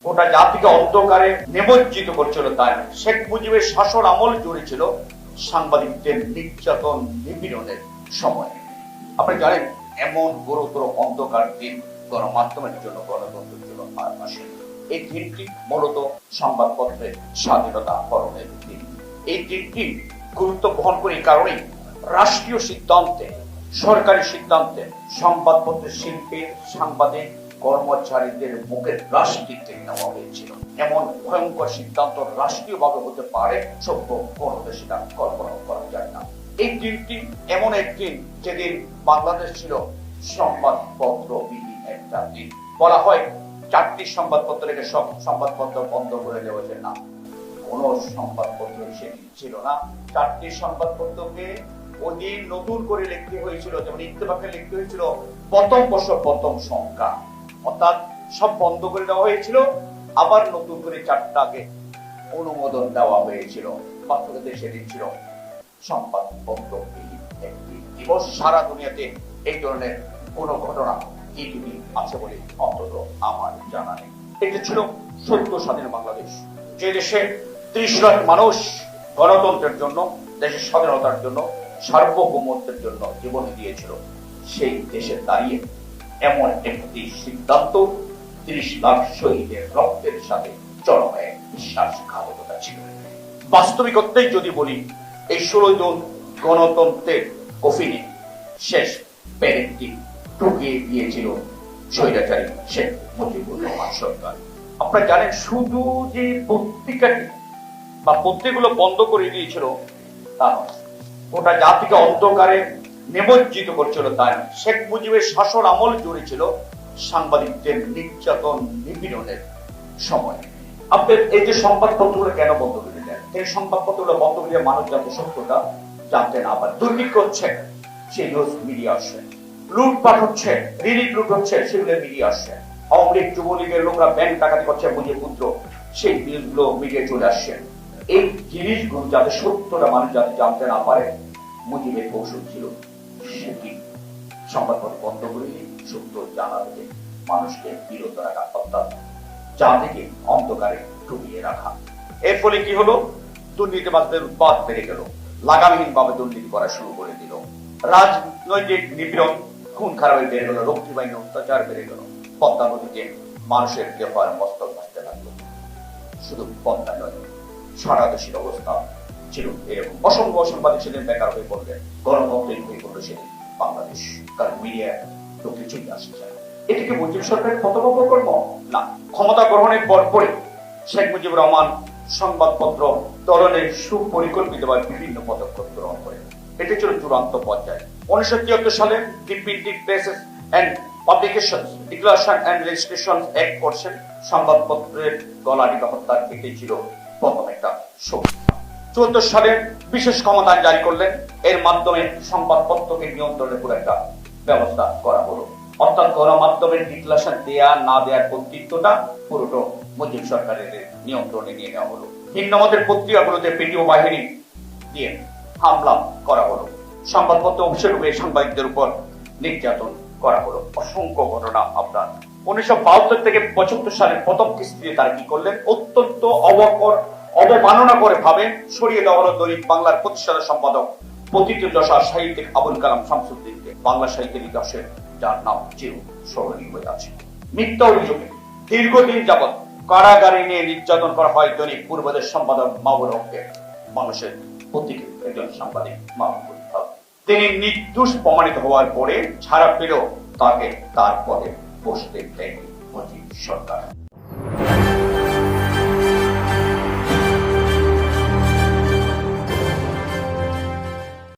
গোটা জাতিকে অন্ধকারে নিমজ্জিত করছিল। তাই শেখ মুজিবের শাসন আমল জুড়ে ছিল সাংবাদিকদের নির্যাতন নিপীড়নের সময়। আপনি জানেন, এমন গুরুতর অন্ধকার দিন গণমাধ্যমের জন্য, গণতন্ত্রের জন্য আর আসেন। এই দিনটি মূলত সংবাদপত্রের স্বাধীনতা হরণের দিন। এই দিনটি গুরুত্ব বহন করে এই কারণেই রাষ্ট্রীয় সিদ্ধান্তে, সরকারি সিদ্ধান্তে সংবাদপত্রের শিল্পের সাংবাদিক কর্মচারীদের মুখের রাষ্ট্রীয় নেওয়া হয়েছিল। এমন ভয়ঙ্কর সিদ্ধান্ত রাষ্ট্রীয়ভাবে হতে পারে সভ্য কোন দেশে সেটা কল্পনা করা যায় না। এই দিনটি এমন একদিন যেদিন বাংলাদেশ ছিল সংবাদপত্র বিহীন একটা দিন। বলা হয় 4টি সংবাদপত্র রেখে সব সংবাদপত্র বন্ধ করে দেওয়া যায় না, কোন সংবাদপত্র সেদিন ছিল না। 4টি সংবাদপত্রকে ওদিন নতুন করে লিখতে হয়েছিল। যেমন ইত্তেফাকে লিখতে হয়েছিল প্রথম বর্ষ প্রথম সংখ্যা, অর্থাৎ সব বন্ধ করে দেওয়া হয়েছিল। আবার নতুন করে 4টাকে অনুমোদন দেওয়া হয়েছিল। বাস্তবে সেদিন ছিল সংবাদপত্র বিহীন একটি দিবস। সারা দুনিয়াতে এই ধরনের কোন ঘটনা ইতিহাসে আছে বলে অন্তত আমার জানা নেই। এটা ছিল সত্য স্বাধীন বাংলাদেশ, যে দেশে 30 লাখ মানুষ গণতন্ত্রের জন্য, দেশের স্বাধীনতার জন্য, সার্বভৌমত্বের জন্য জীবন দিয়েছিল। সেই দেশে দাঁড়িয়ে এমন একটি সিদ্ধান্ত 30 লাখ শহীদের রক্তের সাথে চরমে বিশ্বাসঘাতকতা ছিল। বাস্তবিকতাই যদি বলি, এই 16 জুন গণতন্ত্রের কফিনে শেষ প্যারেডটি ঢুকিয়ে দিয়েছিল স্বৈরাচারী শেখ মুজিবুর রহমান সরকার। আপনারা জানেন, শুধু যে পত্রিকাটি বা পত্রিকাগুলো বন্ধ করে দিয়েছিল তা নয়, গোটা জাতিকে অন্ধকারে নিমজ্জিত করছিল। তাই শেখ মুজিবের শাসন আমল জুড়ে ছিল সাংবাদিকদের নির্যাতন নিপীড়নের সময়। আপনার এই যে সংবাদপত্রগুলো কেন বন্ধ করে দেন? এই সংবাদপত্রগুলো বন্ধ করে মানুষ যাতে সত্যটা জানতে না পারে। দুর্নীতি হচ্ছে, সেই নিউজ মিডিয়া আসছে। লুটপাট হচ্ছে, রিলিফ লুট হচ্ছে, সেগুলো মিডিয়া আসছে। আওয়ামী লীগ যুবলীগের লোকরা ব্যাংক ডাকাতি করছে মুজিব পুত্র, সেই নিউজগুলো মিডিয়ায় চলে আসছে। এই জিনিসগুলো যাতে সত্যটা মানুষ যাতে জানতে না পারে, মুজিবের কৌশল ছিল সেটি সংবাদপত্র বন্ধ করে দিয়ে সত্য জানা থেকে মানুষকে বিরত রাখা, অর্থাৎ যা থেকে অন্ধকারে ঢুকিয়ে রাখা। এর ফলে কি হলো? দুর্নীতিবাজদের উৎপাদ বেড়ে গেল, লাগামহীন ভাবে দুর্নীতি করা শুরু করে দিল। রাজনৈতিক নিপীড়ন, খুন খারাপের বেড়ে গেল, রক্ষী বাহিনীর অত্যাচার বেড়ে গেল। পদ্মা নদীতে মানুষের দেহ আর মস্তক ভাসতে লাগলো। শুধু পদ্মা নয়, সারা দেশের অবস্থা ছিল এরকম। অসংখ্য সাংবাদিক সেদিন বেকার হয়ে পড়লেন, গণতন্ত্রের হয়ে পড়লো সেদিন বাংলাদেশ। কারণ মিডিয়া তো কিছুই আসছে না। এটিকে মুজিব সরকারের কর্তব্য কর্ম না। ক্ষমতা গ্রহণের পরপরই শেখ মুজিবুর রহমান সংবাদপত্র দলনের সুপরিকল্পিতভাবে বিভিন্ন পদক্ষেপ গ্রহণ করেন। এটি ছিল চূড়ান্ত পর্যায়ে। 1973 সালে the printing presses and publications declaration and registration act করছেন। সংবাদপত্রের গলা টিপা হত্যার এটি ছিল প্রথম একটা শক্তি। 74 সালে বিশেষ ক্ষমতা জারি করলেন। এর মাধ্যমে সংবাদপত্রকে নিয়ন্ত্রণের উপর একটা ব্যবস্থা করা হলো। অর্থাৎ গণমাধ্যমের ডিক্লারেশন দেয়া না দেওয়ার কর্তৃত্বটা পুরোটা মুজিব সরকারের নিয়ন্ত্রণে নিয়ে নেওয়া হলো। ভিন্ন মতের পত্রিকাগুলোতে পিটিও বাহিনী দিয়ে হামলা করা হলো। সংবাদপত্র অফিসে ঢুকে সাংবাদিকদের উপর নির্যাতন করা হলো। অসংখ্য ঘটনা। আপনার 1972 থেকে 75 সালের প্রথম কিস্তিতে তারা কি করলেন? অত্যন্ত অবমাননা করে ভাবে সরিয়ে দেওয়া হলো দৈনিক বাংলার প্রতিষ্ঠাতা সম্পাদক প্রথিতযশা সাহিত্যিক আবুল কালাম শামসুদ্দিনকে। বাংলা সাহিত্যের ইতিহাসে যার নাম চির স্মরণীয় হয়ে আছে। মিথ্যা অভিযোগে দীর্ঘদিন যাবৎ কারাগারে নিয়ে নির্যাতন করা হয় দৈনিক পূর্বদের সম্পাদক মাহবুবুল হককে। মানুষের প্রতীকের একজন সাংবাদিক মাহবুবুল হক, তিনি নির্দোষ প্রমাণিত হওয়ার পরে ছাড়া পেলেও তাকে তার পদে বসতে দেয়নি মুজিব সরকার।